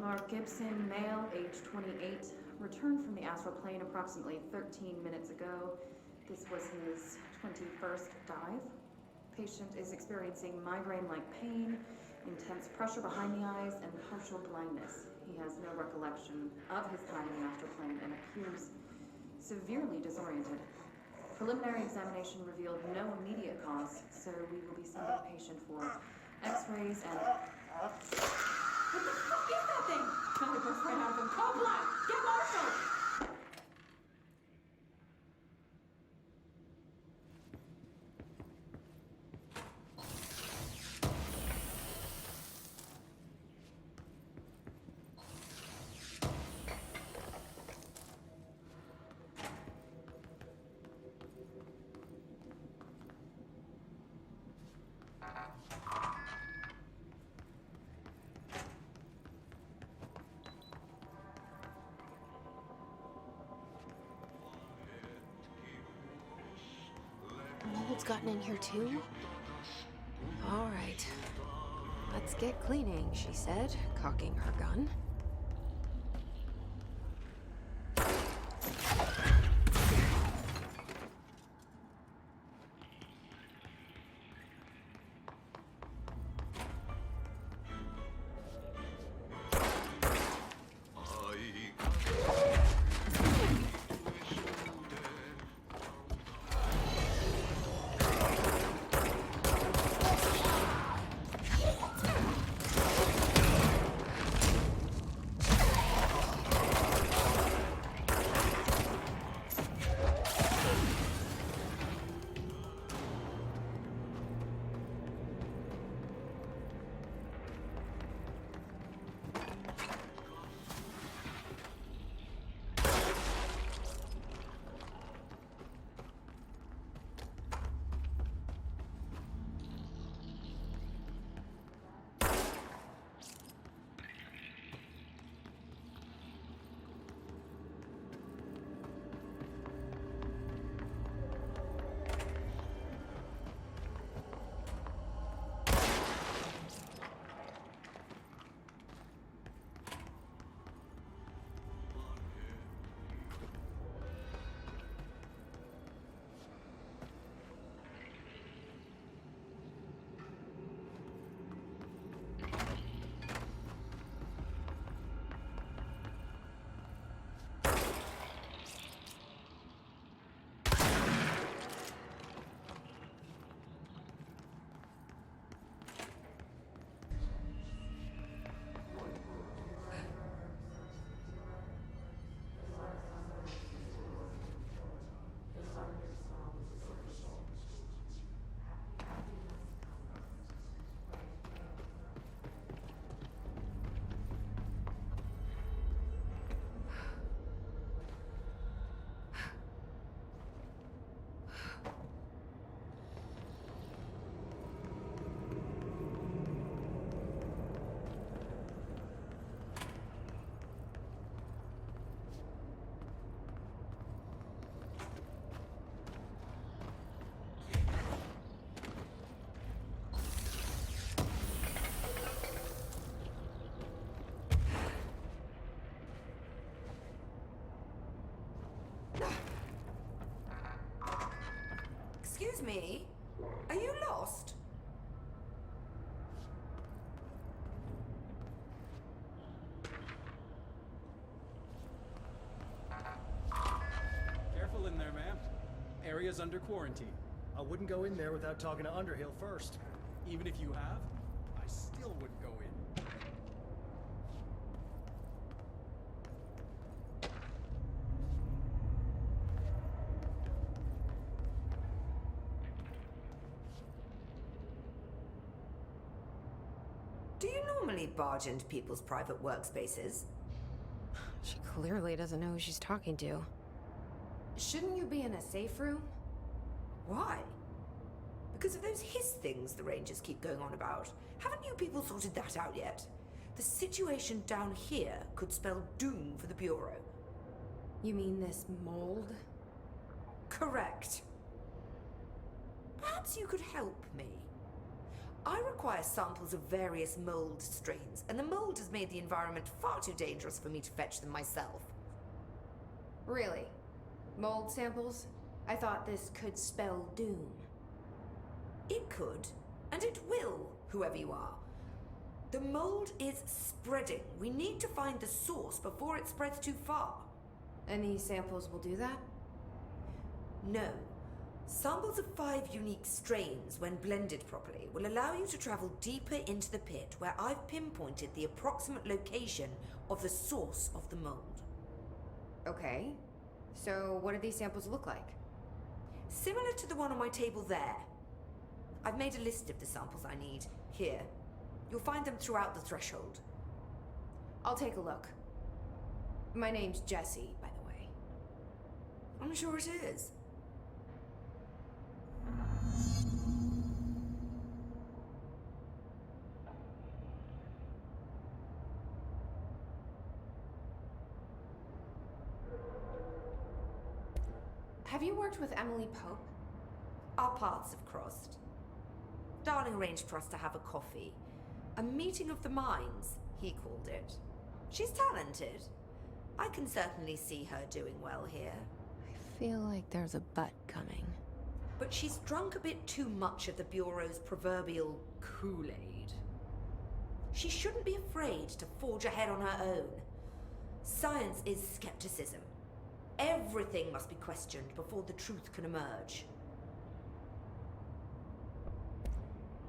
Mark Gibson, male, age 28, returned from the astral plane approximately 13 minutes ago. This was his 21st dive. Patient is experiencing migraine-like pain, intense pressure behind the eyes, and partial blindness. He has no recollection of his time in the astral plane and appears severely disoriented. Preliminary examination revealed no immediate cause, so we will be sending the patient for x-rays and... What the fuck is that thing? Another burst right out of him. Call Black! Get Marshall! Mold's gotten in here too? All right. Let's get cleaning, she said, cocking her gun. Excuse me? Are you lost? Careful in there, ma'am. Area's under quarantine. I wouldn't go in there without talking to Underhill first. Even if you have, I still wouldn't go in. Do you normally barge into people's private workspaces? She clearly doesn't know who she's talking to. Shouldn't you be in a safe room? Why? Because of those hiss things the Rangers keep going on about. Haven't you people sorted that out yet? The situation down here could spell doom for the Bureau. You mean this mold? Correct. Perhaps you could help me. I require samples of various mold strains, and the mold has made the environment far too dangerous for me to fetch them myself. Really? Mold samples? I thought this could spell doom. It could, and it will, whoever you are. The mold is spreading. We need to find the source before it spreads too far. And these samples will do that? No. Samples of 5 unique strains, when blended properly, will allow you to travel deeper into the pit where I've pinpointed the approximate location of the source of the mold. Okay. So what do these samples look like? Similar to the one on my table there. I've made a list of the samples I need. Here. You'll find them throughout the threshold. I'll take a look. My name's Jessie, by the way. I'm sure it is. Have you worked with Emily Pope? Our paths have crossed. Darling arranged for us to have a coffee. A meeting of the minds, he called it. She's talented. I can certainly see her doing well here. I feel like there's a but coming. But she's drunk a bit too much of the Bureau's proverbial Kool-Aid. She shouldn't be afraid to forge ahead on her own. Science is skepticism. Everything must be questioned before the truth can emerge.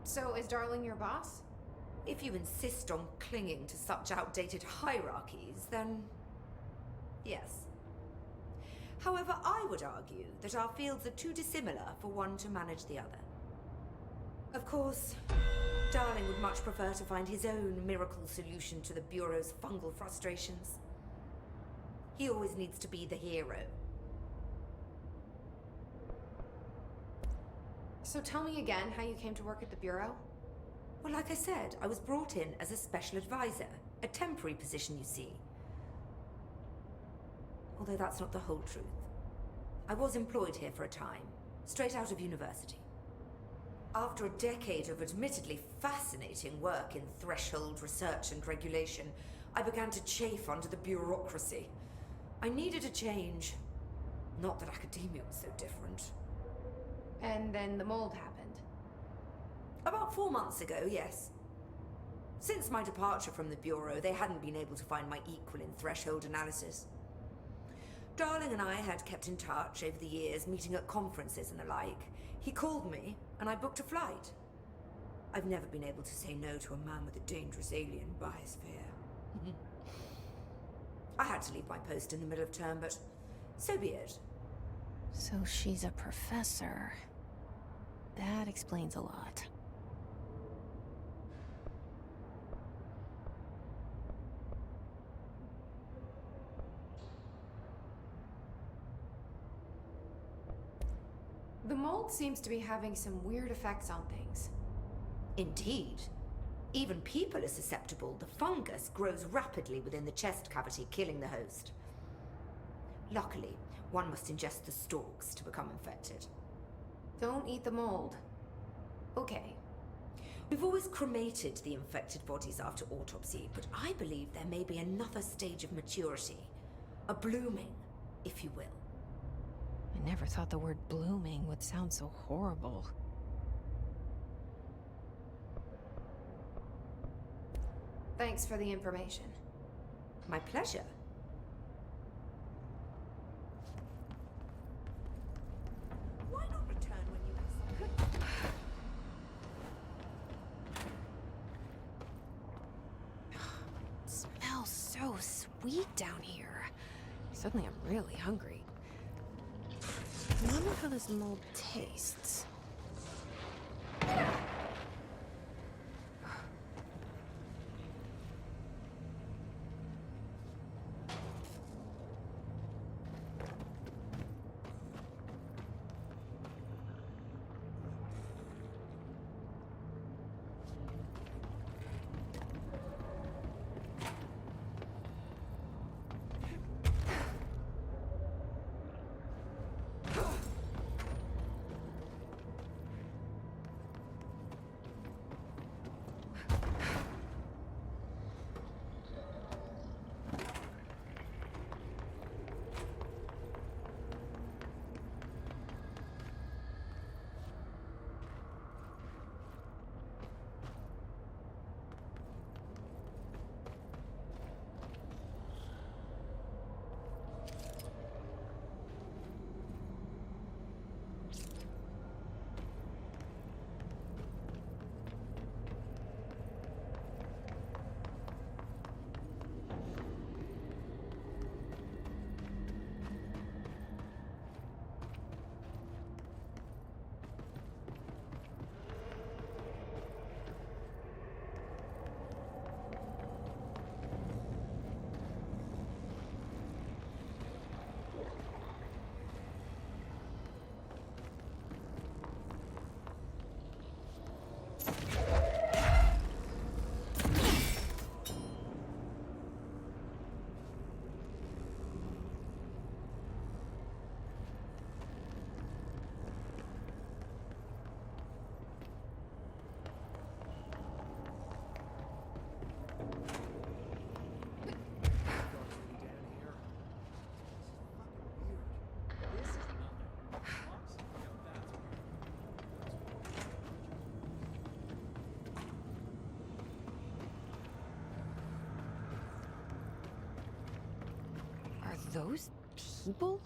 So is Darling your boss? If you insist on clinging to such outdated hierarchies, then yes. However, I would argue that our fields are too dissimilar for one to manage the other. Of course, Darling would much prefer to find his own miracle solution to the Bureau's fungal frustrations. He always needs to be the hero. So tell me again how you came to work at the Bureau? Well, like I said, I was brought in as a special advisor. A temporary position, you see. Although that's not the whole truth. I was employed here for a time, straight out of university. After a decade of admittedly fascinating work in threshold research and regulation, I began to chafe under the bureaucracy. I needed a change. Not that academia was so different. And then the mold happened. About 4 months ago, yes. Since my departure from the Bureau, they hadn't been able to find my equal in threshold analysis. Darling and I had kept in touch over the years, meeting at conferences and the like. He called me, and I booked a flight. I've never been able to say no to a man with a dangerous alien biosphere. I had to leave my post in the middle of term, but so be it. So she's a professor. That explains a lot. The mold seems to be having some weird effects on things. Indeed. Even people are susceptible. The fungus grows rapidly within the chest cavity, killing the host. Luckily, one must ingest the stalks to become infected. Don't eat the mold. Okay. We've always cremated the infected bodies after autopsy, but I believe there may be another stage of maturity. A blooming, if you will. I never thought the word blooming would sound so horrible. Thanks for the information. My pleasure. Why not return when you... It smells so sweet down here. Suddenly I'm really hungry. I wonder how this mold tastes. those people?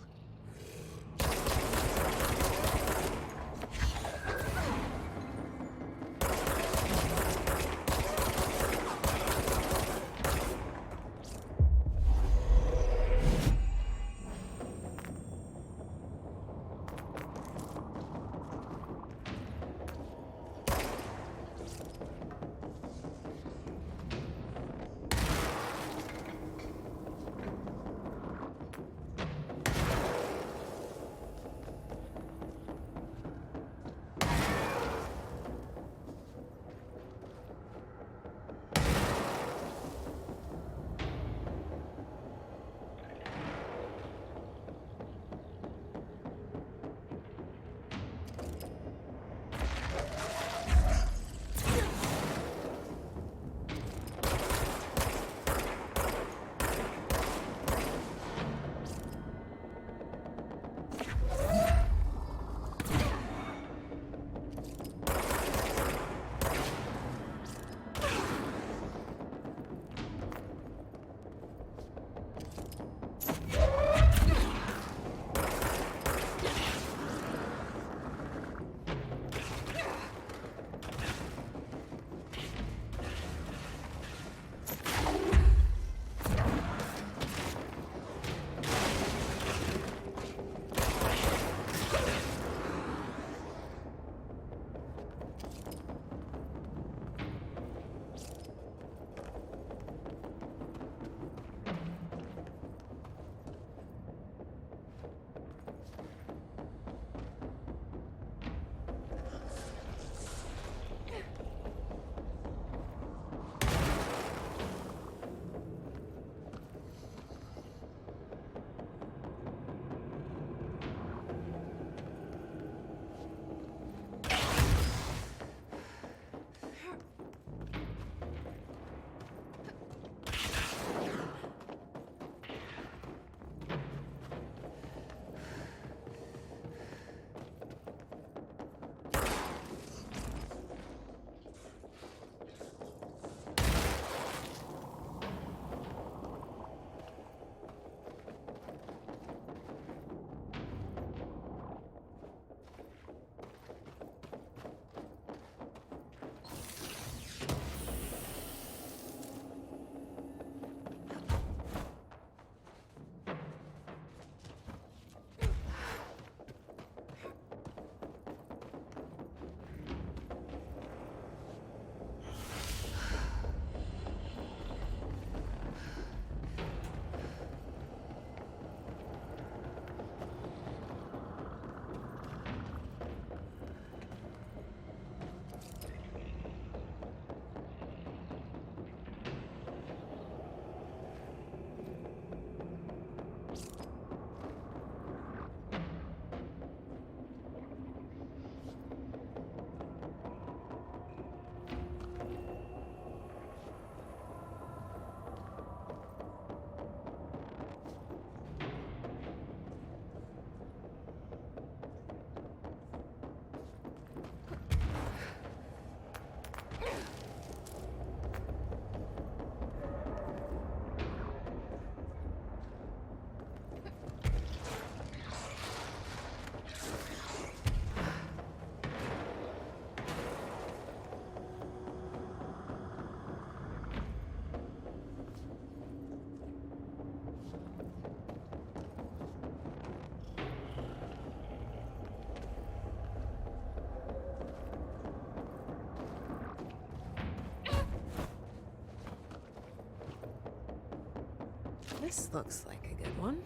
This looks like a good one.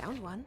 Found one.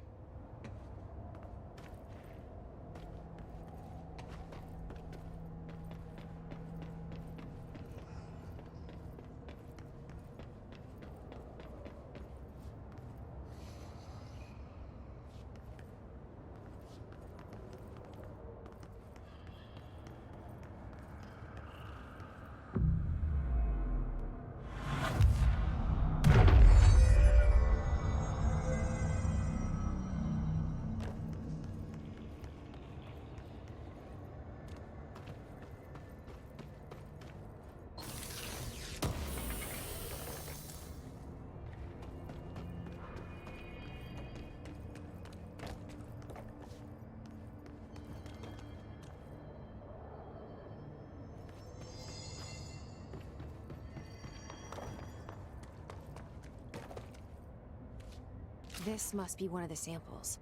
This must be one of the samples.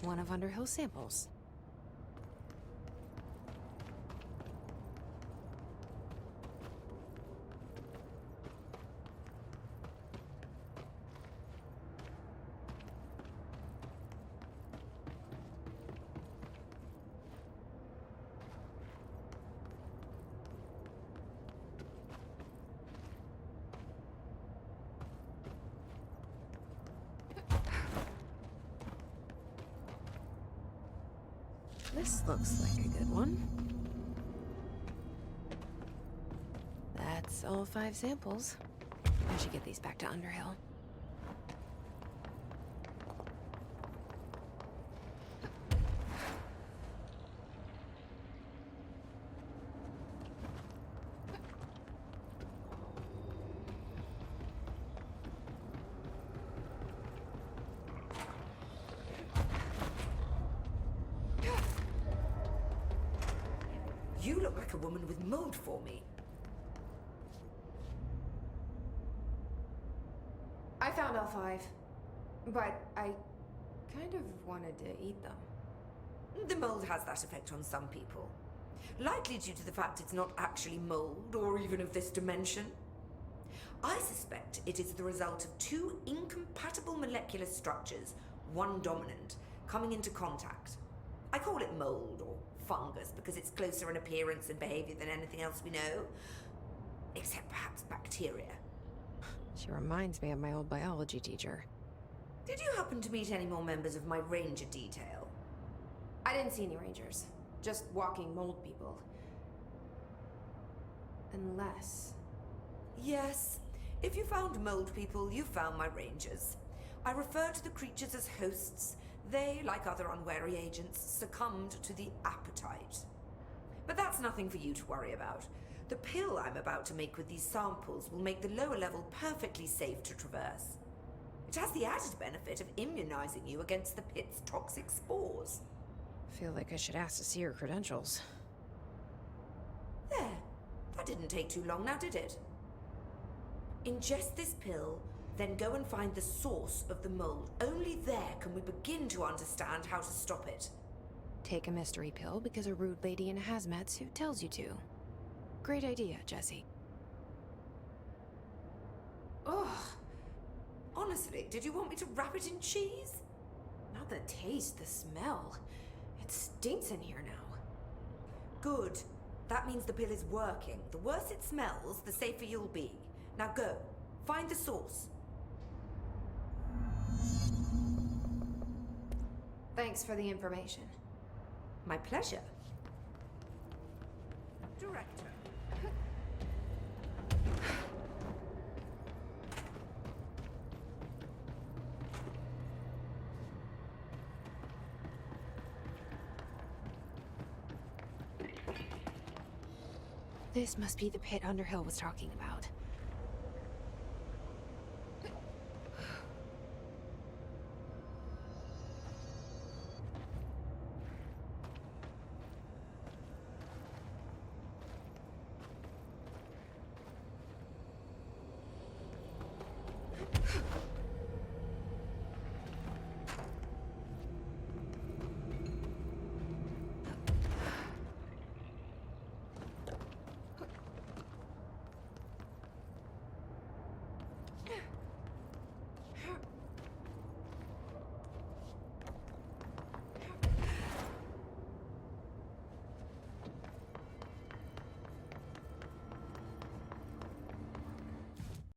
One of Underhill's samples. This looks like a good one. That's all 5 samples. I should get these back to Underhill. You look like a woman with mold for me. I found all 5, but I kind of wanted to eat them. The mold has that effect on some people. Likely due to the fact it's not actually mold, or even of this dimension. I suspect it is the result of 2 incompatible molecular structures, one dominant, coming into contact. I call it mold, or fungus, because it's closer in appearance and behavior than anything else we know. Except perhaps bacteria. She reminds me of my old biology teacher. Did you happen to meet any more members of my ranger detail? I didn't see any rangers. Just walking mold people. Unless... Yes, if you found mold people, you found my rangers. I refer to the creatures as hosts. They, like other unwary agents, succumbed to the appetite. But that's nothing for you to worry about. The pill I'm about to make with these samples will make the lower level perfectly safe to traverse. It has the added benefit of immunizing you against the pit's toxic spores. Feel like I should ask to see her credentials. There. That didn't take too long now, did it? Ingest this pill, then go and find the source of the mold. Only there can we begin to understand how to stop it. Take a mystery pill because a rude lady in a hazmat suit tells you to. Great idea, Jesse. Ugh. Honestly, did you want me to wrap it in cheese? Not the taste, the smell. It stinks in here now. Good. That means the pill is working. The worse it smells, the safer you'll be. Now go. Find the source. Thanks for the information. My pleasure. Director. This must be the pit Underhill was talking about.